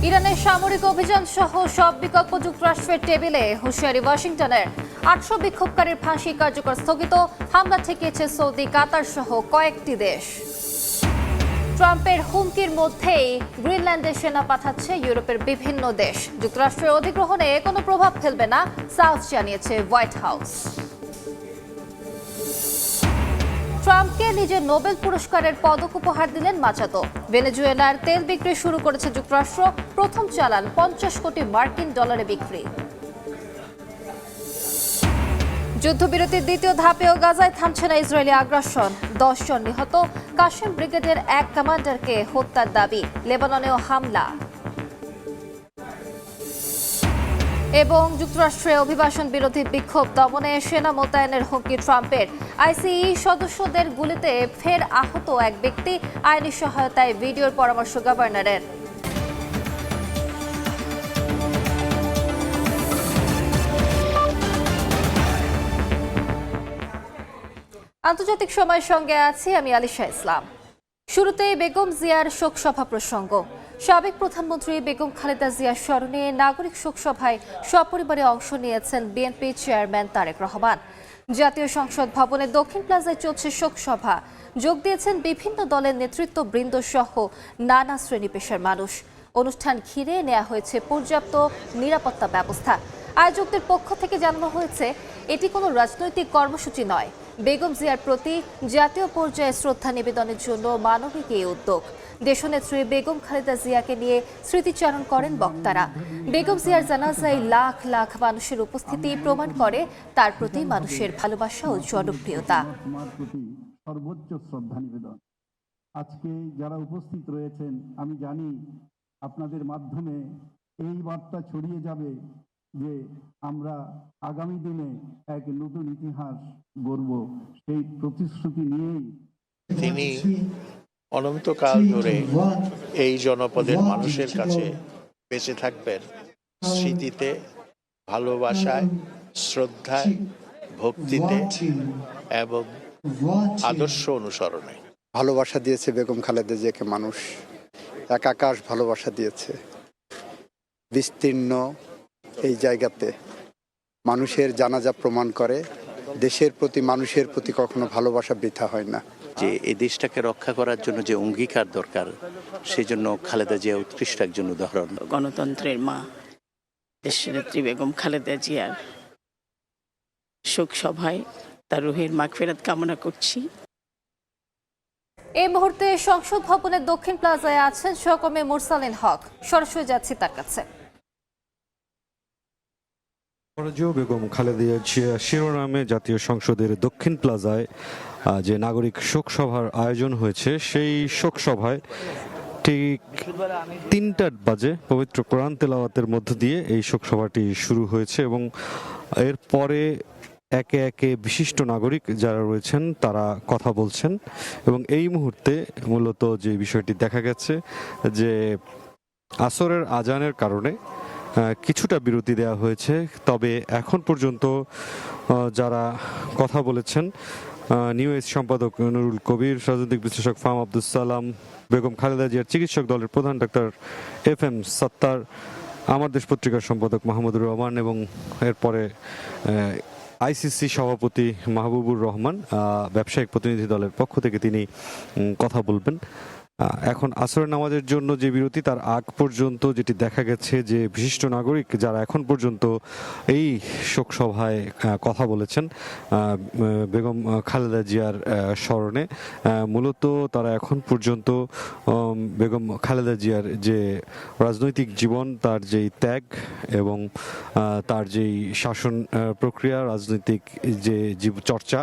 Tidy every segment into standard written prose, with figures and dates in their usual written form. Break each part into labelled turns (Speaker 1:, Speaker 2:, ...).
Speaker 1: ইরানের সামরিক অভিযান সহ সব বিকল্প যুক্তরাষ্ট্রের টেবিলে হুঁশিয়ারি ওয়াশিংটনের। ৮০০ বিক্ষোভকারীর ফাঁসি কার্যকর স্থগিত, হামলা ঠেকিয়েছে সৌদি, কাতার সহ কয়েকটি দেশ। ট্রাম্পের হুমকির মধ্যেই গ্রিনল্যান্ডে সেনা পাঠাচ্ছে ইউরোপের বিভিন্ন দেশ। যুক্তরাষ্ট্রের অধিগ্রহণে কোনো প্রভাব ফেলবে না, সাউথ জানিয়েছে হোয়াইট হাউস। ট্রাম্পকে নিজের নোবেল পুরস্কারের পদক উপহার দিলেন মাচাদো। ভেনেজুয়েলার তেল বিক্রি শুরু করেছে যুক্তরাষ্ট্র, প্রথম চালান 50 কোটি মার্কিন ডলারে বিক্রি। যুদ্ধবিরতির দ্বিতীয় ধাপেও গাজায় থামছে না ইসরায়েলি আগ্রাসন। 10 জন নিহত, কাশেম ব্রিগেডের এক কমান্ডারকে হত্যার দাবি। লেবাননেও হামলা। এবং যুক্তরাষ্ট্রে অভিবাসন বিরোধী বিক্ষোভ দমনে সেনা মোতায়েনের হুমকি ট্রাম্পের। আইসিই সদস্যদের গুলিতে ফের আহত এক ব্যক্তি, আইনি সহায়তায় ভিডিওর পরামর্শ গভর্নরের। আন্তর্জাতিক সময়ের সঙ্গে আছি আমি আলিশা ইসলাম। শুরুতেই বেগম জিয়ার শোকসভা প্রসঙ্গ। সাবেক প্রধানমন্ত্রী বেগম খালেদা জিয়ার স্মরণে নাগরিক শোকসভায় সপরিবারে অংশ নিয়েছেন বিএনপি চেয়ারম্যান তারেক রহমান। জাতীয় সংসদ ভবনের দক্ষিণ প্লাজায় চলছে শোকসভা। যোগ দিয়েছেন বিভিন্ন দলের নেতৃত্ববৃন্দ সহ নানা শ্রেণী পেশার মানুষ। অনুষ্ঠান ঘিরে নেওয়া হয়েছে পর্যাপ্ত নিরাপত্তা ব্যবস্থা। আয়োজকদের পক্ষ থেকে জানানো হয়েছে, এটি কোনো রাজনৈতিক কর্মসূচি নয়, বেগম জিয়ার প্রতি জাতীয় পর্যায়ে শ্রদ্ধা নিবেদনের জন্য মানবিক এই উদ্যোগ। দেশনেত্রী বেগম খালেদা জিয়াকে নিয়ে স্মৃতিচারণ করেন বক্তারা। বেগম জিয়ার জানাজায় লাখ লাখ মানুষের উপস্থিতি প্রমাণ করে তার প্রতি মানুষের ভালোবাসা ও জনপ্রিয়তা।
Speaker 2: সর্বোচ্চ শ্রদ্ধা নিবেদন। আজকে যারা উপস্থিত রয়েছেন, আমি জানি আপনাদের মাধ্যমে এই বার্তা ছড়িয়ে যাবে যে আমরা আগামী দিনে এক নতুন ইতিহাস গড়ব। সেই প্রতিশ্রুতি নিয়েই
Speaker 3: তিনি অনন্তকাল ধরে এই জনপদের মানুষের কাছে বেঁচে থাকবেন, স্মৃতিতে, ভালোবাসায়, শ্রদ্ধায়, ভক্তিতে এবং আদর্শ অনুসরণে।
Speaker 4: ভালোবাসা দিয়েছে বেগম খালেদা জিয়াকে মানুষ, এক আকাশ ভালোবাসা দিয়েছে। বিস্তীর্ণ এই জায়গাতে মানুষের জানাজা প্রমাণ করে দেশের প্রতি, মানুষের প্রতি কখনো ভালোবাসা বৃথা হয় না।
Speaker 5: যে এই দেশটাকে রক্ষা করার জন্য যে অঙ্গীকার দরকার, সেই জন্য খালেদা জিয়া উৎকৃষ্ট একজন উদাহরণ।
Speaker 6: গণতন্ত্রের মা দেশনেত্রী বেগম খালেদা জিয়ার শোক সভায় তার রুহের মাগফিরাত কামনা করছি।
Speaker 1: এই মুহূর্তে সংসদ ভবনের দক্ষিণ প্লাজায় আছেন সহকর্মী মুরসালিন হক। সরাসরি যাচ্ছি তার কাছে।
Speaker 7: বেগম খালেদা জিয়া শিরোনামে জাতীয় সংসদের দক্ষিণ প্লাজায় যে নাগরিক শোক সভার আয়োজন হয়েছে, সেই শোক সভায় ঠিক 3টা বাজে পবিত্র কোরআন তেলাওয়াতের মধ্য দিয়ে এই শোক সভাটি শুরু হয়েছে এবং এরপরে একে একে বিশিষ্ট নাগরিক যারা রয়েছেন তারা কথা বলছেন। এবং এই মুহূর্তে মূলত যে বিষয়টি দেখা গেছে যে আসরের আজানের কারণে কিছুটা বিরতি দেওয়া হয়েছে, তবে এখন পর্যন্ত যারা কথা বলেছেন, নিউ এজ সম্পাদক নুরুল কবির, রাজনৈতিক বিশ্লেষক ফাহাম আব্দুল সালাম, বেগম খালেদা জিয়ার চিকিৎসক দলের প্রধান ডাক্তার FM সত্তার, আমার দেশ পত্রিকার সম্পাদক মাহমুদুর রহমান এবং এরপরে আইসিসি সভাপতি মাহবুবুর রহমান, ব্যবসায়িক প্রতিনিধি দলের পক্ষ থেকে তিনি কথা বলবেন। এখন আসরের নামাজের জন্য যে বিরতি, তার আগ পর্যন্ত যেটি দেখা গেছে যে বিশিষ্ট নাগরিক যারা এখন পর্যন্ত এই শোক সভায় কথা বলেছেন বেগম খালেদা জিয়ার স্মরণে, মূলত তারা এখন পর্যন্ত বেগম খালেদা জিয়ার যে রাজনৈতিক জীবন, তার যেই ত্যাগ এবং তার যেই শাসন প্রক্রিয়া, রাজনৈতিক যে চর্চা,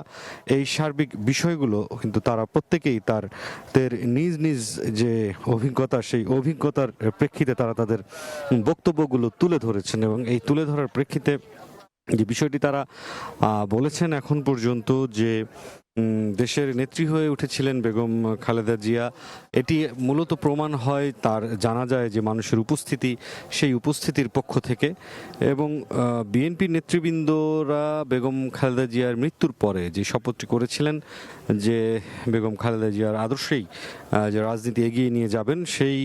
Speaker 7: এই সার্বিক বিষয়গুলো কিন্তু তারা প্রত্যেকেই তাদের নিজ নিজ যে অভিজ্ঞতা, সেই অভিজ্ঞতার প্রেক্ষিতে তারা তাদের বক্তব্যগুলো তুলে ধরেছেন। এবং এই তুলে ধরার প্রেক্ষিতে যে বিষয়টি তারা বলেছেন এখন পর্যন্ত যে দেশের নেত্রী হয়ে উঠেছিলেন বেগম খালেদা জিয়া। এটি মূলত প্রমাণ হয় তার জানা যায় যে মানুষের উপস্থিতি, সেই উপস্থিতির পক্ষ থেকে। এবং বিএনপির নেতৃবৃন্দরা বেগম খালেদা জিয়ার মৃত্যুর পরে যে শপথটি করেছিলেন যে বেগম খালেদা জিয়ার আদর্শেই যে রাজনীতি এগিয়ে নিয়ে যাবেন, সেই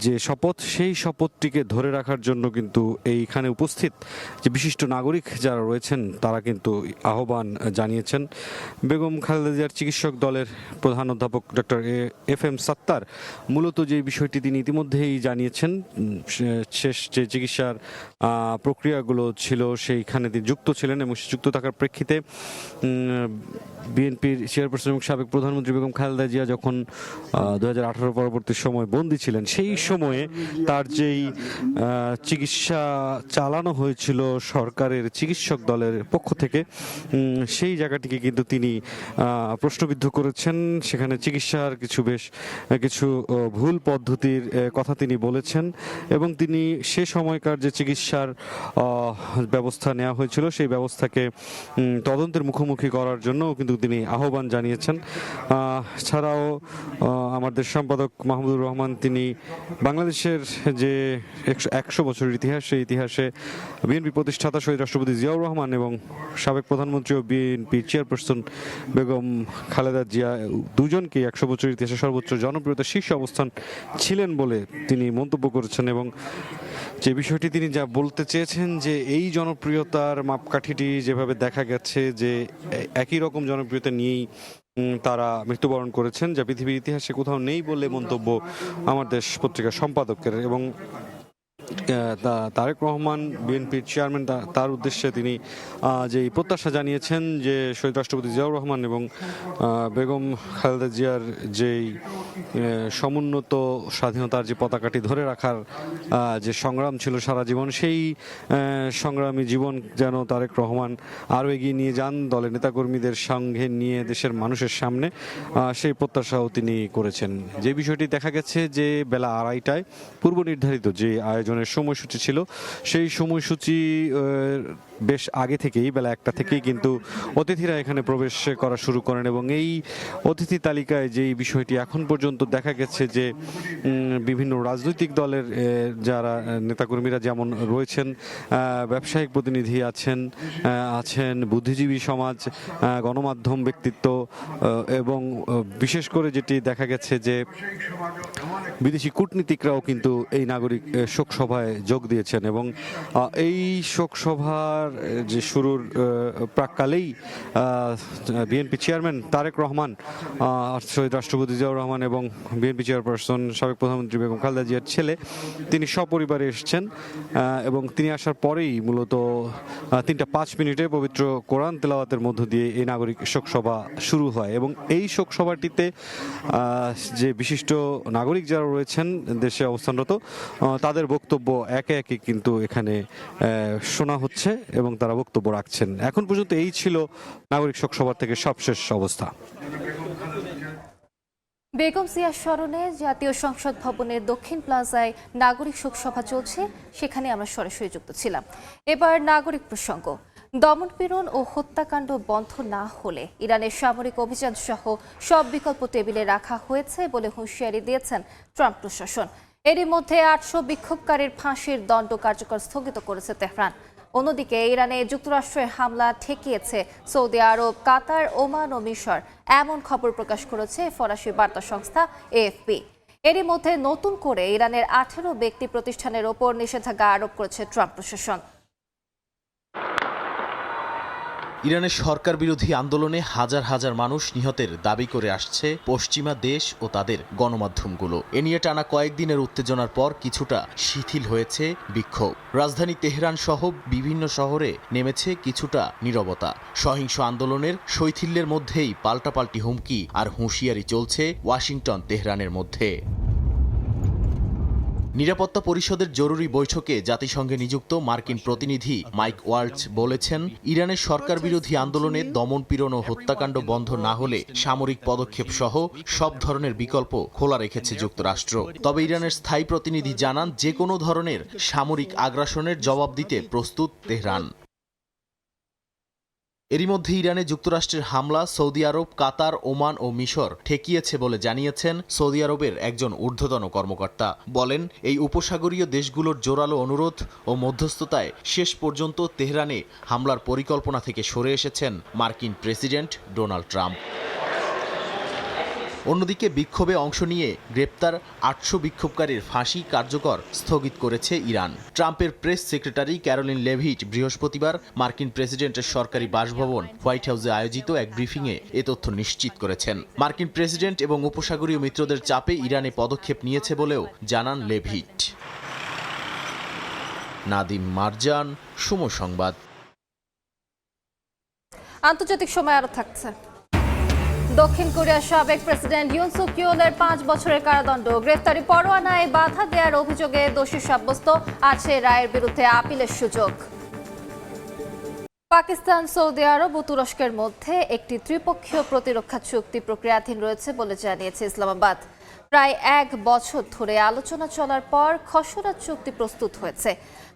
Speaker 7: যে শপথ, সেই শপথটিকে ধরে রাখার জন্য কিন্তু এইখানে উপস্থিত যে বিশিষ্ট নাগরিক যারা রয়েছেন তারা কিন্তু আহ্বান জানিয়েছেন। বেগম খালেদা জিয়ার চিকিৎসক দলের প্রধান অধ্যাপক ডক্টর FM সাত্তার মূলত যে বিষয়টি তিনি ইতিমধ্যেই জানিয়েছেন, শেষ যে চিকিৎসার প্রক্রিয়াগুলো ছিল সেইখানে তিনি যুক্ত ছিলেন এবং যুক্ত থাকার প্রেক্ষিতে বিএনপির চেয়ারপারসন এবং সাবেক প্রধানমন্ত্রী বেগম খালেদা জিয়া যখন 2018 পরবর্তী সময় বন্দী ছিলেন, সেই সময়ে তার যেই চিকিৎসা চালানো হয়েছিল সরকারের চিকিৎসক দলের পক্ষ থেকে, সেই জায়গাটিকে কিন্তু তিনি প্রশ্নবিদ্ধ করেছেন। সেখানে চিকিৎসার কিছু ভুল পদ্ধতির কথা তিনি বলেছেন এবং তিনি সে সময়কার যে চিকিৎসার ব্যবস্থা নেওয়া হয়েছিল সেই ব্যবস্থাকে তদন্তের মুখোমুখি করার জন্য কিন্তু তিনি আহ্বান জানিয়েছেন। ছাড়াও আমাদের সম্পাদক মাহমুদুর রহমান তিনি বাংলাদেশের যে 100 বছরের ইতিহাস, সেই ইতিহাসে বিএনপি প্রতিষ্ঠাতা শহীদ রাষ্ট্রপতি জিয়াউর রহমান এবং সাবেক প্রধানমন্ত্রী ও বিএনপি চেয়ারপারসন বেগম খালেদা জিয়া দুজনকে 100 বছরের ইতিহাসে সর্বোচ্চ জনপ্রিয়তার শীর্ষ অবস্থান ছিলেন বলে তিনি মন্তব্য করেছেন। এবং যে বিষয়টি তিনি যা বলতে চেয়েছেন যে এই জনপ্রিয়তার মাপকাঠিটি যেভাবে দেখা গেছে যে একই রকম জনপ্রিয়তা নিয়েই তারা মৃত্যুবরণ করেছেন, যা পৃথিবীর ইতিহাসে কোথাও নেই বলে মন্তব্য আমার দেশ পত্রিকার সম্পাদকের। এবং তারেক রহমান বিএনপির চেয়ারম্যান তার উদ্দেশ্যে তিনি যে প্রত্যাশা জানিয়েছেন যে শহীদ রাষ্ট্রপতি জিয়াউর রহমান এবং বেগম খালেদা জিয়ার যেই সমুন্নত স্বাধীনতার যে পতাকাটি ধরে রাখার যে সংগ্রাম ছিল সারা জীবন, সেই সংগ্রামী জীবন যেন তারেক রহমান আরও এগিয়ে নিয়ে যান দলের নেতাকর্মীদের সঙ্গে নিয়ে দেশের মানুষের সামনে, সেই প্রত্যাশাও তিনি করেছেন। যে বিষয়টি দেখা গেছে যে বেলা 2:30টায় পূর্ব নির্ধারিত যে আয়োজনের সময়সূচি ছিল, সেই সময়সূচি বেশ আগে থেকেই বেলা 1টা থেকেই কিন্তু অতিথিরা এখানে প্রবেশ করা শুরু করেন এবং এই অতিথি তালিকায় যেই বিষয়টি এখন পর্যন্ত দেখা গেছে যে বিভিন্ন রাজনৈতিক দলের যারা নেতাকর্মীরা যেমন রয়েছেন, ব্যবসায়িক প্রতিনিধি আছেন বুদ্ধিজীবী সমাজ, গণমাধ্যম ব্যক্তিত্ব এবং বিশেষ করে যেটি দেখা গেছে যে বিদেশি কূটনীতিকরাও কিন্তু এই নাগরিক শোক সভায় যোগ দিয়েছেন। এবং এই শোক সভার যে শুরুর প্রাককালেই বিএনপি চেয়ারম্যান তারেক রহমান, শহীদ রাষ্ট্রপতি জিয়াউর রহমান এবং বিএনপি চেয়ারপারসন সাবেক প্রধানমন্ত্রী বেগম খালেদা জিয়ার ছেলে তিনি সপরিবারে এসেছেন এবং তিনি আসার পরেই মূলত 3:05 পবিত্র কোরআন তেলাওয়াতের মধ্য দিয়ে এই নাগরিক শোক সভা শুরু হয়। এবং এই শোক সভাটিতে যে বিশিষ্ট নাগরিক যারা রয়েছেন দেশে অবস্থানরত তাদের বক্তব্য একে একে কিন্তু এখানে শোনা হচ্ছে এবং তারা বক্তব্য রাখছেন। এখন পর্যন্ত এই ছিল নাগরিক শোক সভা থেকে সবশেষ অবস্থা।
Speaker 1: বেগম জিয়া স্মরণে জাতীয় সংসদ ভবনের দক্ষিণ প্লাজায় নাগরিক শোক সভা চলছে, সেখানে আমরা সরাসরি যুক্ত ছিলাম। এবার নাগরিক প্রসঙ্গ। দমনপীড়ন ও হত্যাকাণ্ড বন্ধ না হলে ইরানের সামরিক অভিযান সহ সব বিকল্প টেবিলে রাখা হয়েছে বলে হুঁশিয়ারি দিয়েছেন ট্রাম্প প্রশাসন। এরই মধ্যে 800 বিক্ষোভকারীর ফাঁসির দণ্ড কার্যকর স্থগিত করেছে তেহরান। অন্যদিকে ইরানে যুক্তরাষ্ট্রের হামলা ঠেকিয়েছে সৌদি আরব, কাতার, ওমান ও মিশর, এমন খবর প্রকাশ করেছে ফরাসি বার্তা সংস্থা AFP। এরই মধ্যে নতুন করে ইরানের 18 ব্যক্তি প্রতিষ্ঠানের ওপর নিষেধাজ্ঞা আরোপ করেছে ট্রাম্প প্রশাসন।
Speaker 8: ইরানের সরকার বিরোধী আন্দোলনে হাজার হাজার মানুষ নিহতের দাবি করে আসছে পশ্চিমা দেশ ও তাদের গণমাধ্যমগুলো। এ নিয়ে টানা কয়েকদিনের উত্তেজনার পর কিছুটা শিথিল হয়েছে বিক্ষোভ। রাজধানী তেহরান সহ বিভিন্ন শহরে নেমেছে কিছুটা নীরবতা। সহিংস আন্দোলনের শৈথিল্যের মধ্যেই পাল্টাপাল্টি হুমকি আর হুঁশিয়ারি চলছে ওয়াশিংটন তেহরানের মধ্যে। নিরাপত্তা পরিষদের জরুরি বৈঠকে জাতিসংঘে নিযুক্ত মার্কিন প্রতিনিধি মাইক ওয়ালজ বলেছেন, ইরানের সরকার বিরোধী আন্দোলনে দমনপীড়ন ও হত্যাকাণ্ড বন্ধ না হলে সামরিক পদক্ষেপ সহ সব ধরনের বিকল্প খোলা রেখেছে যুক্তরাষ্ট্র। তবে ইরানের স্থায়ী প্রতিনিধি জানান, যে কোনো ধরনের সামরিক আগ্রাসনের জবাব দিতে প্রস্তুত তেহরান। এরই মধ্যে ইরানে যুক্তরাষ্ট্রের হামলা সৌদি আরব, কাতার, ওমান ও মিশর ঠেকিয়েছে বলে জানিয়েছেন সৌদি আরবের একজন ঊর্ধ্বতন কর্মকর্তা। বলেন, এই উপসাগরীয় দেশগুলোর জোরালো অনুরোধ ও মধ্যস্থতায় শেষ পর্যন্ত তেহরানে হামলার পরিকল্পনা থেকে সরে এসেছেন মার্কিন প্রেসিডেন্ট ডোনাল্ড ট্রাম্প। অন্যদিকে বিক্ষোভে অংশ নিয়ে গ্রেপ্তার 800 বিক্ষোভকারীর ফাঁসি কার্যকর স্থগিত করেছে ইরান। ট্রাম্পের প্রেস সেক্রেটারি ক্যারোলিন লেভিট বৃহস্পতিবার মার্কিন প্রেসিডেন্টের সরকারি বাসভবন হোয়াইট হাউসে আয়োজিত এক ব্রিফিংয়ে এ তথ্য নিশ্চিত করেছেন। মার্কিন প্রেসিডেন্ট এবং উপসাগরীয় মিত্রদের চাপে ইরানে পদক্ষেপ নিয়েছে বলেও জানান লেভিট। নাদিম মারজান, সময় সংবাদ।
Speaker 1: আন্তর্জাতিক সময় আরো থাকছে। দক্ষিণ কোরিয়ার সাবেক প্রেসিডেন্ট ইউন সুক ইয়োলের 5 বছরের কারাদণ্ড, গ্রেফতারি পরোয়ানায় বাধা দেওয়ার অভিযোগে দোষী সাব্যস্ত, আছে রায়ের বিরুদ্ধে আপিলের সুযোগ। পাকিস্তান, সৌদি আরব ও তুরস্কের মধ্যে একটি ত্রিপক্ষীয় প্রতিরক্ষা চুক্তি প্রক্রিয়াধীন রয়েছে বলে জানিয়েছে ইসলামাবাদ। প্রায় 1 বছর ধরে আলোচনা চলার পর খসড়া চুক্তি প্রস্তুত হয়েছে,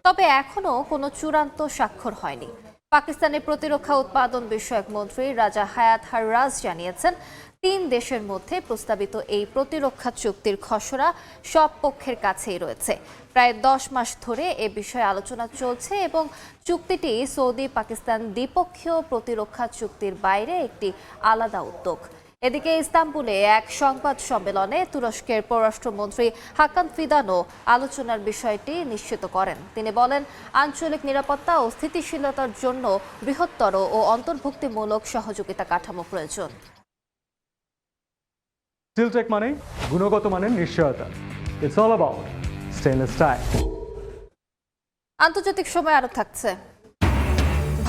Speaker 1: তবে এখনো কোনো চূড়ান্ত স্বাক্ষর হয়নি। পাকিস্তানের প্রতিরক্ষা উৎপাদন বিষয়ক মন্ত্রী রাজা হায়াত হাররাজ জানিয়েছেন, 3 দেশের মধ্যে প্রস্তাবিত এই প্রতিরক্ষা চুক্তির খসড়া সব পক্ষের কাছেই রয়েছে। প্রায় 10 মাস ধরে এ বিষয়ে আলোচনা চলছে এবং চুক্তিটি সৌদি পাকিস্তান দ্বিপক্ষীয় প্রতিরক্ষা চুক্তির বাইরে একটি আলাদা উদ্যোগ। এদিকে ইস্তাম্বুলে এক সংবাদ সম্মেলনে তুরস্কের পররাষ্ট্রমন্ত্রী হাকান ফিদানও আলোচনার বিষয়টি নিশ্চিত করেন। তিনি বলেন, আঞ্চলিক নিরাপত্তা ও স্থিতিশীলতার জন্য বৃহত্তর ও অন্তর্ভুক্তিমূলক সহযোগিতা কাঠামো প্রয়োজন।
Speaker 9: স্টিলটেক মানে গুণগত মানের নিশ্চয়তা। It's all about stainless style.
Speaker 1: আন্তর্জাতিক সময় আরো থাকছে।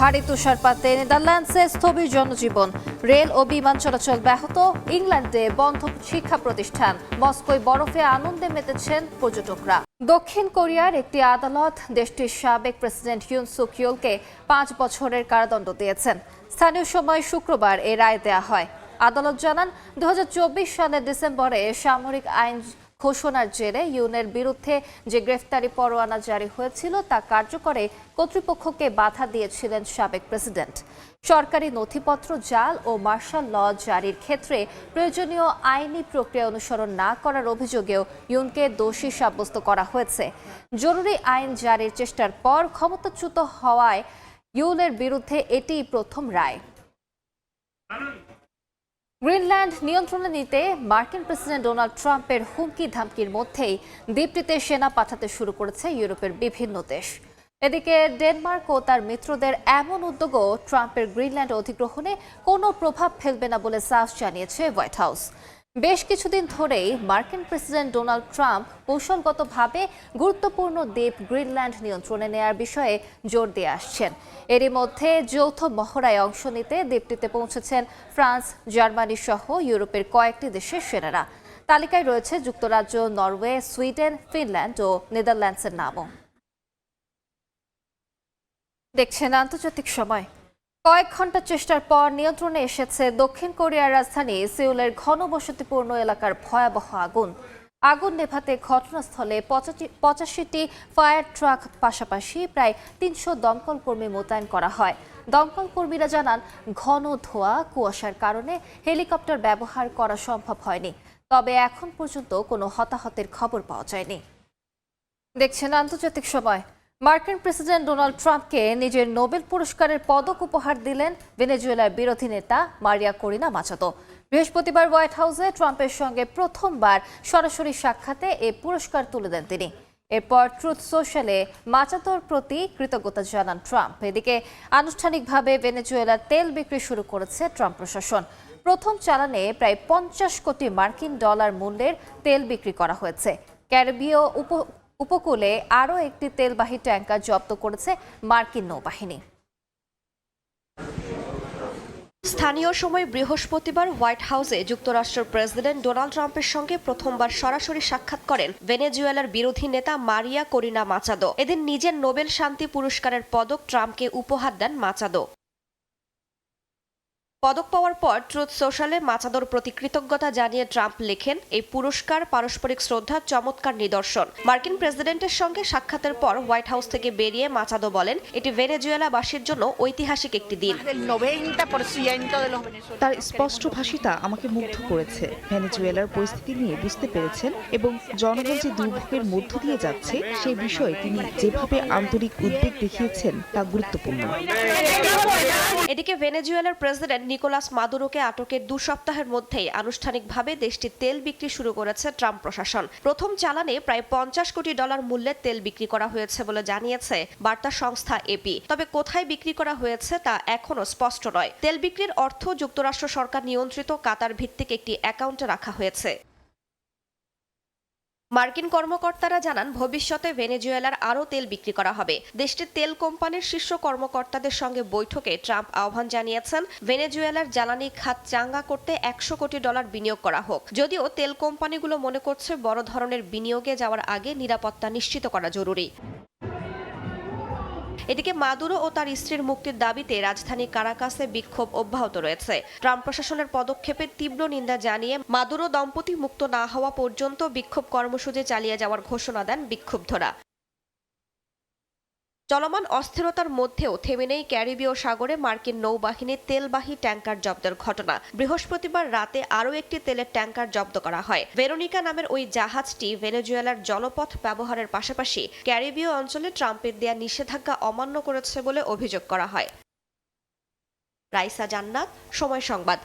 Speaker 1: ভারী তুষারপাতে নেদারল্যান্ডসে স্থবির জনজীবন, রেল ও বিমান চলাচল ব্যাহত। ইংল্যান্ডে বন্ধ শিক্ষা প্রতিষ্ঠান, মস্কোয় বরফে আনন্দে মেতেছেন পর্যটকরা। দক্ষিণ কোরিয়ার একটি আদালত দেশটির সাবেক প্রেসিডেন্ট ইউন সুক ইয়োলকে 5 বছরের কারাদণ্ড দিয়েছেন। স্থানীয় সময় শুক্রবার এ রায় দেয়া হয়। আদালত জানান, 2024 সালের ডিসেম্বরে সামরিক আইন ঘোষণার জেরে ইউনের বিরুদ্ধে যে গ্রেফতারি পরোয়ানা জারি হয়েছিল তা কার্যকরে কর্তৃপক্ষকে বাধা দিয়েছিলেন সাবেক প্রেসিডেন্ট। সরকারি নথিপত্র জাল ও মার্শাল ল জারির ক্ষেত্রে প্রয়োজনীয় আইনি প্রক্রিয়া অনুসরণ না করার অভিযোগেও ইউনকে দোষী সাব্যস্ত করা হয়েছে। জরুরি আইন জারির চেষ্টার পর ক্ষমতাচ্যুত হওয়ায় ইউনের বিরুদ্ধে এটিই প্রথম রায়। গ্রিনল্যান্ড নিয়ন্ত্রণে নিতে মার্কিন প্রেসিডেন্ট ডোনাল্ড ট্রাম্পের হুমকি ধামকির মধ্যেই দ্বীপটিতে সেনা পাঠাতে শুরু করেছে ইউরোপের বিভিন্ন দেশ। এদিকে ডেনমার্ক ও তার মিত্রদের এমন উদ্যোগও ট্রাম্পের গ্রিনল্যান্ড অধিগ্রহণে কোনো প্রভাব ফেলবে না বলে সাফ জানিয়েছে হোয়াইট হাউস। বেশ কিছুদিন ধরেই মার্কিন প্রেসিডেন্ট ডোনাল্ড ট্রাম্প কৌশলগতভাবে গুরুত্বপূর্ণ দ্বীপ গ্রিনল্যান্ড নিয়ন্ত্রণে নেয়ার বিষয়ে জোর দিয়ে আসছেন। এরই মধ্যে যৌথ মহড়ায় অংশ নিতে দ্বীপটিতে পৌঁছেছেন ফ্রান্স, জার্মানি সহ ইউরোপের কয়েকটি দেশের সেনারা। তালিকায় রয়েছে যুক্তরাজ্য, নরওয়ে, সুইডেন, ফিনল্যান্ড ও নেদারল্যান্ডসের নামও। দেখছেন আন্তর্জাতিক সময়। কয়েক ঘন্টা চেষ্টার পর নিয়ন্ত্রণে এসেছে দক্ষিণ কোরিয়ার রাজধানী সিউলের ঘনবসতিপূর্ণ এলাকার ভয়াবহ আগুন। আগুন নেভাতে ঘটনাস্থলে 85টি ফায়ার ট্রাক পাশাপাশি প্রায় 300 দমকল কর্মী মোতায়েন করা হয়। দমকল কর্মীরা জানান, ঘন ধোঁয়া কুয়াশার কারণে হেলিকপ্টার ব্যবহার করা সম্ভব হয়নি। তবে এখন পর্যন্ত কোনো হতাহতের খবর পাওয়া যায়নি। দেখছেন আন্তর্জাতিক সময়। মার্কিন প্রেসিডেন্ট ডোনাল্ড ট্রাম্পকে নিজের নোবেল পুরস্কারের পদক উপহার দিলেন ভেনেজুয়েলার বিরোধী নেতা মারিয়া করিনা মাচাদো। বৃহস্পতিবার হোয়াইট হাউসে ট্রাম্পের সঙ্গে প্রথমবার সরাসরি সাক্ষাতে এ পুরস্কার তুলে দেন তিনি। এরপর ট্রুথ সোশ্যালে মাচাদোর প্রতি কৃতজ্ঞতা জানান ট্রাম্প। এদিকে আনুষ্ঠানিকভাবে ভেনেজুয়েলার তেল বিক্রি শুরু করেছে ট্রাম্প প্রশাসন। প্রথম চালানে প্রায় 50 কোটি মার্কিন ডলার মূল্যের তেল বিক্রি করা হয়েছে। ক্যারিবীয় উপকূলে আরও একটি তেলবাহী ট্যাঙ্কার জব্দ করেছে মার্কিন নৌবাহিনী।
Speaker 10: স্থানীয় সময় বৃহস্পতিবার হোয়াইট হাউসে যুক্তরাষ্ট্রের প্রেসিডেন্ট ডোনাল্ড ট্রাম্পের সঙ্গে প্রথমবার সরাসরি সাক্ষাৎ করেন ভেনেজুয়েলার বিরোধী নেতা মারিয়া করিনা মাচাদো। এদিন নিজের নোবেল শান্তি পুরস্কারের পদক ট্রাম্পকে উপহার দেন মাচাদো। পদক পাওয়ার পর ট্রুথ সোশ্যালে মাচাদোর প্রতি কৃতজ্ঞতা জানিয়ে ট্রাম্প লেখেন, এই পুরস্কার পারস্পরিক শ্রদ্ধার চমৎকার নিদর্শন। মার্কিন প্রেসিডেন্টের সঙ্গে সাক্ষাতের পর হোয়াইট হাউস থেকে বেরিয়ে মাচাদো বলেন, এটি ভেনেজুয়েলাবাসীর জন্য ঐতিহাসিক একটি দিন।
Speaker 11: তার স্পষ্টভাষিতা আমাকে মুগ্ধ করেছে। ভেনেজুয়েলার পরিস্থিতি নিয়ে বুঝতে পেরেছেন এবং জনগণ যে দুর্ভোগের মধ্য দিয়ে যাচ্ছে সেই বিষয়ে তিনি যেভাবে আন্তরিক উদ্বেগ দেখিয়েছেন তা গুরুত্বপূর্ণ।
Speaker 10: এদিকে ভেনেজুয়েলার প্রেসিডেন্ট নিকোলাস মাদুরোকে আটকের 2 সপ্তাহের মধ্যেই আনুষ্ঠানিকভাবে দেশটির তেল বিক্রি শুরু করেছে ট্রাম্প প্রশাসন। প্রথম চালানে প্রায় $50 কোটি মূল্যের তেল বিক্রি করা হয়েছে বলে জানিয়েছে বার্তা সংস্থা এপি। তবে কোথায় বিক্রি করা হয়েছে তা এখনো স্পষ্ট নয়। তেল বিক্রির অর্থ যুক্তরাষ্ট্র সরকার নিয়ন্ত্রিত কাতার ভিত্তিক একটি অ্যাকাউন্টে রাখা হয়েছে। মার্কিন কর্মকর্তারা জানান, ভবিষ্যতে ভেনেজুয়েলার আরও তেল বিক্রি করা হবে। দেশটির তেল কোম্পানির শীর্ষ কর্মকর্তাদের সঙ্গে বৈঠকে ট্রাম্প আহ্বান জানিয়েছেন, ভেনেজুয়েলার জ্বালানি খাত চাঙ্গা করতে $100 কোটি বিনিয়োগ করা হোক। যদিও তেল কোম্পানিগুলো মনে করছে বড় ধরনের বিনিয়োগে যাওয়ার আগে নিরাপত্তা নিশ্চিত করা জরুরি। এদিকে মাদুরো ও তার স্ত্রীর মুক্তির দাবিতে রাজধানী কারাকাসে বিক্ষোভ অব্যাহত রয়েছে। ট্রাম্প প্রশাসনের পদক্ষেপের তীব্র নিন্দা জানিয়ে মাদুরো দম্পতি মুক্ত না হওয়া পর্যন্ত বিক্ষোভ কর্মসূচি চালিয়ে যাওয়ার ঘোষণা দেন বিক্ষুব্ধরা। চলমান অস্থিরতার মধ্যেও থেমে নেই ক্যারিবীয় সাগরে মার্কিন নৌবাহিনীর তেলবাহী ট্যাঙ্কার জব্দের ঘটনা। বৃহস্পতিবার রাতে আরও একটি তেলের ট্যাঙ্কার জব্দ করা হয়। ভেরোনিকা নামের ওই জাহাজটি ভেনেজুয়েলার জলপথ ব্যবহারের পাশাপাশি ক্যারিবীয় অঞ্চলে ট্রাম্পের দেয়া নিষেধাজ্ঞা অমান্য করেছে বলে অভিযোগ করা হয়। রাইসা জান্নাত, সময় সংবাদ।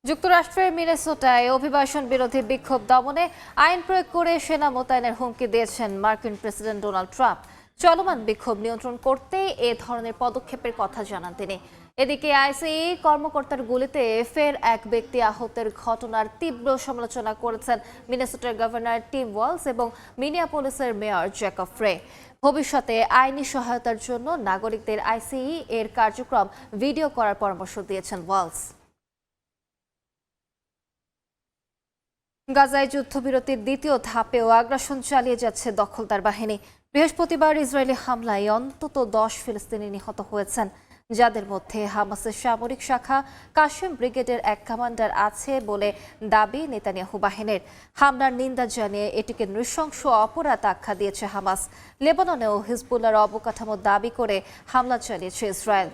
Speaker 1: যুক্তরাষ্ট্রের মিনেসোটায় অভিবাসন বিরোধী বিক্ষোভ দমনে আইন প্রয়োগ করে সেনা মোতায়েনের হুমকি দিয়েছেন মার্কিন প্রেসিডেন্ট ডোনাল্ড ট্রাম্প। চলমান বিক্ষোভ নিয়ন্ত্রণ করতে এ ধরনের পদক্ষেপের কথা জানান তিনি। এদিকে আইসিই কর্মকর্তার গুলিতে ফের এক ব্যক্তি আহতের ঘটনার তীব্র সমালোচনা করেছেন মিনেসোটার গভর্নর টিম ওয়ালস এবং মিনিয়াপোলিসের মেয়র জ্যাকব রে। ভবিষ্যতে আইনি সহায়তার জন্য নাগরিকদের আইসিই এর কার্যক্রম ভিডিও করার পরামর্শ দিয়েছেন ওয়ালস। গাজায় যুদ্ধবিরতির দ্বিতীয় ধাপেও আগ্রাসন চালিয়ে যাচ্ছে দখলদার বাহিনী। বৃহস্পতিবার ইসরায়েলি হামলায় অন্তত 10 ফিলিস্তিনি নিহত হয়েছেন, যাদের মধ্যে হামাসের সামরিক শাখা কাশেম ব্রিগেডের এক কমান্ডার আছে বলে দাবি নেতানিয়াহু বাহিনীর। হামলার নিন্দা জানিয়ে এটিকে নৃশংস অপরাধ আখ্যা দিয়েছে হামাস। লেবাননেও হিজবুল্লাহর অবকাঠামো দাবি করে হামলা চালিয়েছে ইসরায়েল।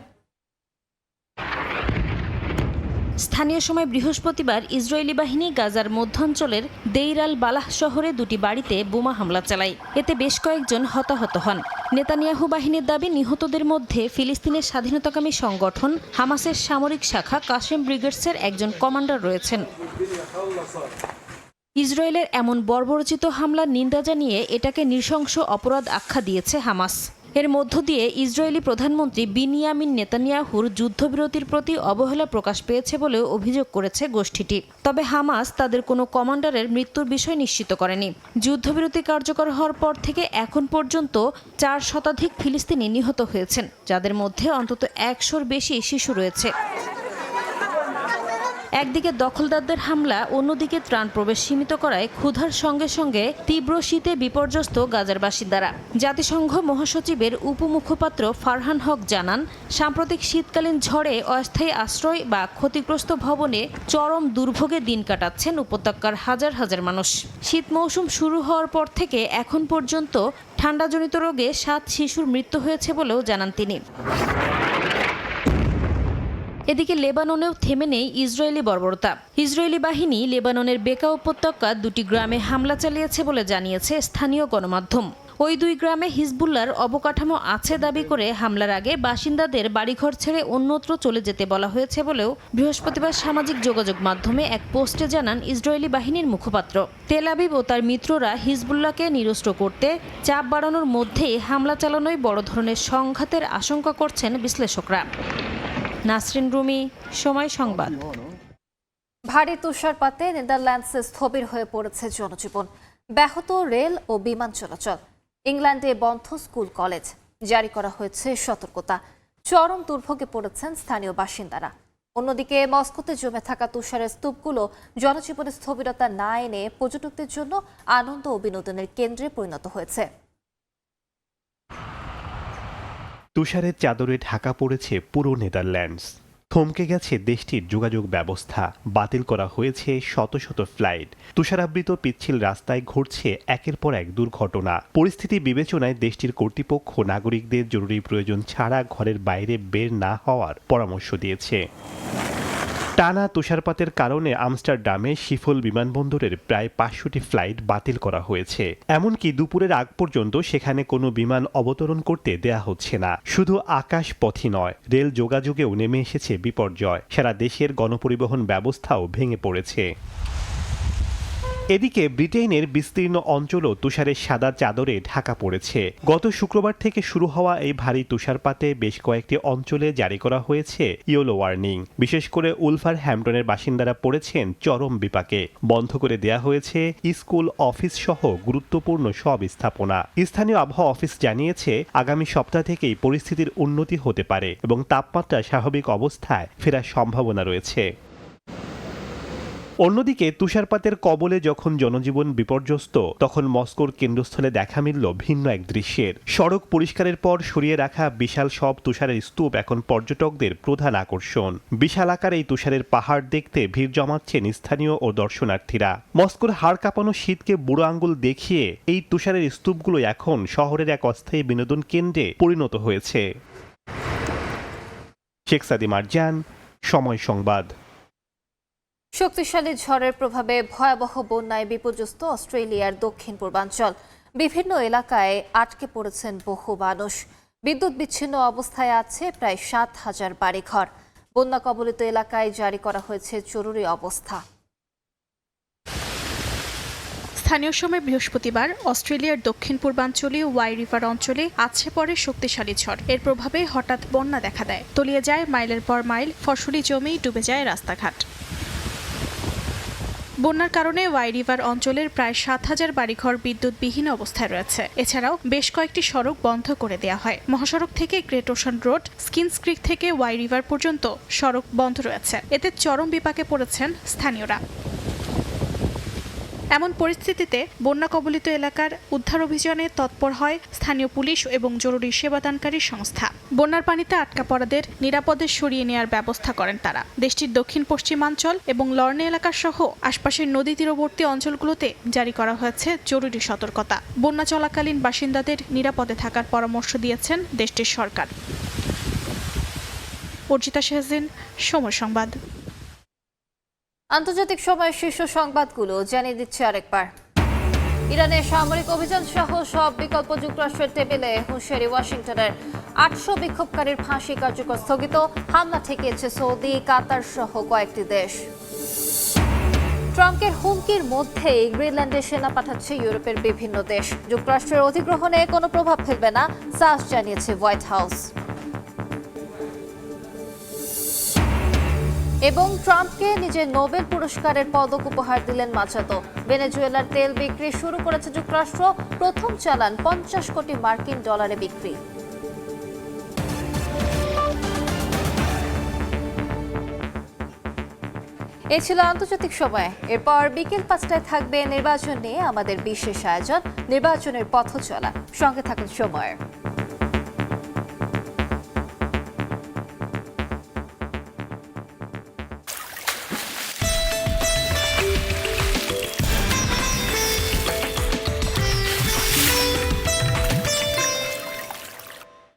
Speaker 12: স্থানীয় সময় বৃহস্পতিবার ইসরায়েলি বাহিনী গাজার মধ্যাঞ্চলের দেইর আল বালাহ শহরে 2টি বাড়িতে বোমা হামলা চালায়। এতে বেশ কয়েকজন হতাহত হন। নেতানিয়াহু বাহিনীর দাবি, নিহতদের মধ্যে ফিলিস্তিনের স্বাধীনতাকামী সংগঠন হামাসের সামরিক শাখা কাশেম ব্রিগেডসের একজন কমান্ডার রয়েছেন। ইসরায়েলের এমন বর্বরচিত হামলার নিন্দা জানিয়ে এটাকে নৃশংস অপরাধ আখ্যা দিয়েছে হামাস। এর মধ্য দিয়ে ইসরায়েলি প্রধানমন্ত্রী বিনিয়ামিন নেতানিয়াহুর যুদ্ধবিরতির প্রতি অবহেলা প্রকাশ পেয়েছে বলেও অভিযোগ করেছে গোষ্ঠীটি। তবে হামাস তাদের কোনো কমান্ডারের মৃত্যুর বিষয় নিশ্চিত করেনি। যুদ্ধবিরতি কার্যকর হওয়ার পর থেকে এখন পর্যন্ত 4 শতাধিক ফিলিস্তিনি নিহত হয়েছেন, যাদের মধ্যে অন্তত 100-র বেশি শিশু রয়েছে। একদিকে দখলদারদের হামলা, অন্যদিকে ত্রাণ প্রবেশ সীমিত করায় ক্ষুধার সঙ্গে সঙ্গে তীব্র শীতে বিপর্যস্ত গাজার বাসিন্দারা। জাতিসংঘ মহাসচিবের উপমুখপাত্র ফারহান হক জানান, সাম্প্রতিক শীতকালীন ঝড়ে অস্থায়ী আশ্রয় বা ক্ষতিগ্রস্ত ভবনে চরম দুর্ভোগে দিন কাটাচ্ছেন উপত্যকার হাজার হাজার মানুষ। শীত মৌসুম শুরু হওয়ার পর থেকে এখন পর্যন্ত ঠান্ডাজনিত রোগে 7 শিশুর মৃত্যু হয়েছে বলেও জানান তিনি। এদিকে লেবাননেও থেমে নেই ইসরায়েলি বর্বরতা। ইসরায়েলি বাহিনী লেবাননের বেকা উপত্যকার 2টি গ্রামে হামলা চালিয়েছে বলে জানিয়েছে স্থানীয় গণমাধ্যম। ওই 2 গ্রামে হিজবুল্লাহর অবকাঠামো আছে দাবি করে হামলার আগে বাসিন্দাদের বাড়িঘর ছেড়ে অন্যত্র চলে যেতে বলা হয়েছে বলেও বৃহস্পতিবার সামাজিক যোগাযোগ মাধ্যমে এক পোস্টে জানান ইসরায়েলি বাহিনীর মুখপাত্র। তেল আবিব ও তার মিত্ররা হিজবুল্লাহকে নিরস্ত্র করতে চাপ বাড়ানোর মধ্যেই হামলা চালানোয় বড় ধরনের সংঘাতের আশঙ্কা করছেন বিশ্লেষকরা। নাসরিন রুমি, সময় সংবাদ।
Speaker 1: ভারী তুষারপাতে নেদারল্যান্ডসে স্থবির হয়ে পড়েছে জনজীবন। ব্যাহত রেল ও বিমান চলাচল। ইংল্যান্ডে বন্ধ স্কুল কলেজ। জারি করা হয়েছে সতর্কতা। চরম দুর্ভোগে পড়েছেন স্থানীয় বাসিন্দারা। অন্যদিকে মস্কোতে জমে থাকা তুষারের স্তূপগুলো জনজীবনে স্থবিরতা না এনে পর্যটকদের জন্য আনন্দ ও বিনোদনের কেন্দ্রে পরিণত হয়েছে।
Speaker 13: তুষারের চাদরে ঢাকা পড়েছে পুরো নেদারল্যান্ডস। থমকে গেছে দেশটির যোগাযোগ ব্যবস্থা, বাতিল করা হয়েছে শত শত ফ্লাইট, তুষারাবৃত পিচ্ছিল রাস্তায় ঘটছে একের পর এক দুর্ঘটনা। পরিস্থিতি বিবেচনায় দেশটির কর্তৃপক্ষ নাগরিকদের জরুরি প্রয়োজন ছাড়া ঘরের বাইরে বের না হওয়ার পরামর্শ দিয়েছে। টানা তুষারপাতের কারণে আমস্টারডামে শিফল বিমানবন্দরের প্রায় 500টি ফ্লাইট বাতিল করা হয়েছে। এমনকি দুপুরের আগ পর্যন্ত সেখানে কোনো বিমান অবতরণ করতে দেয়া হচ্ছে না। শুধু আকাশ পথই নয়, রেল যোগাযোগেও নেমে এসেছে বিপর্যয়। সারা দেশের গণপরিবহন ব্যবস্থাও ভেঙে পড়েছে। এদিকে ব্রিটেনের বিস্তীর্ণ অঞ্চলও তুষারের সাদা চাদরে ঢাকা পড়েছে। গত শুক্রবার থেকে শুরু হওয়া এই ভারী তুষারপাতে বেশ কয়েকটি অঞ্চলে জারি করা হয়েছে ইয়েলো ওয়ার্নিং। বিশেষ করে উলভারহ্যাম্পটনের বাসিন্দারা পড়েছেন চরম বিপাকে। বন্ধ করে দেয়া হয়েছে স্কুল, অফিস সহ গুরুত্বপূর্ণ সব স্থাপনা। স্থানীয় আবহাওয়া অফিস জানিয়েছে আগামী সপ্তাহ থেকেই পরিস্থিতির উন্নতি হতে পারে এবং তাপমাত্রা স্বাভাবিক অবস্থায় ফেরার সম্ভাবনা রয়েছে। অন্যদিকে তুষারপাতের কবলে যখন জনজীবন বিপর্যস্ত, তখন মস্কোর কেন্দ্রস্থলে দেখা মিলল ভিন্ন এক দৃশ্যের। সড়ক পরিষ্কারের পর সরিয়ে রাখা বিশাল সব তুষারের স্তূপ এখন পর্যটকদের প্রধান আকর্ষণ। বিশাল আকার এই তুষারের পাহাড় দেখতে ভিড় জমাচ্ছেন স্থানীয় ও দর্শনার্থীরা। মস্কোর হাড় কাঁপানো শীতকে বুড়ো আঙ্গুল দেখিয়ে এই তুষারের স্তূপগুলো এখন শহরের এক অস্থায়ী বিনোদন কেন্দ্রে পরিণত হয়েছে। শেখ সাদি মারজান, সময় সংবাদ।
Speaker 1: শক্তিশালী ঝড়ের প্রভাবে ভয়াবহ বন্যায় বিপর্যস্ত অস্ট্রেলিয়ার দক্ষিণ পূর্বাঞ্চল। বিভিন্ন এলাকায় আটকে পড়েছেন বহু মানুষ। বিদ্যুৎ বিচ্ছিন্ন অবস্থায় আছে প্রায় 7,000 বাড়িঘর। বন্যা কবলিত এলাকায় জারি করা হয়েছে জরুরি অবস্থা।
Speaker 14: স্থানীয় সময় বৃহস্পতিবার অস্ট্রেলিয়ার দক্ষিণ পূর্বাঞ্চলীয় ওয়াই রিভার অঞ্চলে আছড়ে পড়ে শক্তিশালী ঝড়। এর প্রভাবে হঠাৎ বন্যা দেখা দেয়। তলিয়ে যায় মাইলের পর মাইল ফসলি জমি, ডুবে যায় রাস্তাঘাট। বন্যার কারণে ওয়াই রিভার অঞ্চলের প্রায় 7,000 বাড়িঘর বিদ্যুৎবিহীন অবস্থায় রয়েছে। এছাড়াও বেশ কয়েকটি সড়ক বন্ধ করে দেওয়া হয়। মহাসড়ক থেকে গ্রেট ওশান রোড, স্কিন্স ক্রিক থেকে ওয়াই রিভার পর্যন্ত সড়ক বন্ধ রয়েছে। এতে চরম বিপাকে পড়েছেন স্থানীয়রা। এমন পরিস্থিতিতে বন্যা কবলিত এলাকার উদ্ধার অভিযানে তৎপর হয় স্থানীয় পুলিশ এবং জরুরি সেবাদানকারী সংস্থা। বন্যার পানিতে আটকা পড়াদের নিরাপদে সরিয়ে নেওয়ার ব্যবস্থা করেন তারা। দেশটির দক্ষিণ পশ্চিমাঞ্চল এবং লর্নে এলাকা সহ আশপাশের নদী তীরবর্তী অঞ্চলগুলোতে জারি করা হয়েছে জরুরি সতর্কতা। বন্যা চলাকালীন বাসিন্দাদের নিরাপদে থাকার পরামর্শ দিয়েছেন দেশটির সরকার। অর্জিতা শাহজিন, সময় সংবাদ।
Speaker 1: আন্তর্জাতিক সময়ের শীর্ষ সংবাদগুলো জানিয়ে দিচ্ছে আরেকবার। ইরানের সামরিক অভিযান সহ সব বিকল্প যুক্তরাষ্ট্রের টেবিলে, হুঁশিয়ারি ওয়াশিংটনের। 800 বিক্ষোভকারীর ফাঁসি কার্যকর স্থগিত। হামলা ঠেকিয়েছে সৌদি, কাতার সহ কয়েকটি দেশ। ট্রাম্পের হুমকির মধ্যেই গ্রিনল্যান্ডে সেনা পাঠাচ্ছে ইউরোপের বিভিন্ন দেশ। যুক্তরাষ্ট্রের অধিগ্রহণে কোনো প্রভাব ফেলবে না, সাস জানিয়েছে হোয়াইট হাউস। এবং ট্রাম্পকে নিজের নোবেল পুরস্কারের পদক উপহার দিলেন মাচাতো। ভেনেজুয়েলার তেল বিক্রি শুরু করেছে যুক্তরাষ্ট্র। প্রথম চালান 50 কোটি মার্কিন ডলারে বিক্রি। এই ছিল আন্তর্জাতিক সময়। এরপর বিকেল 5টায় থাকবে নির্বাচন নিয়ে আমাদের বিশেষ আয়োজন, নির্বাচনের পথ চলা। সঙ্গে থাকুন সময়।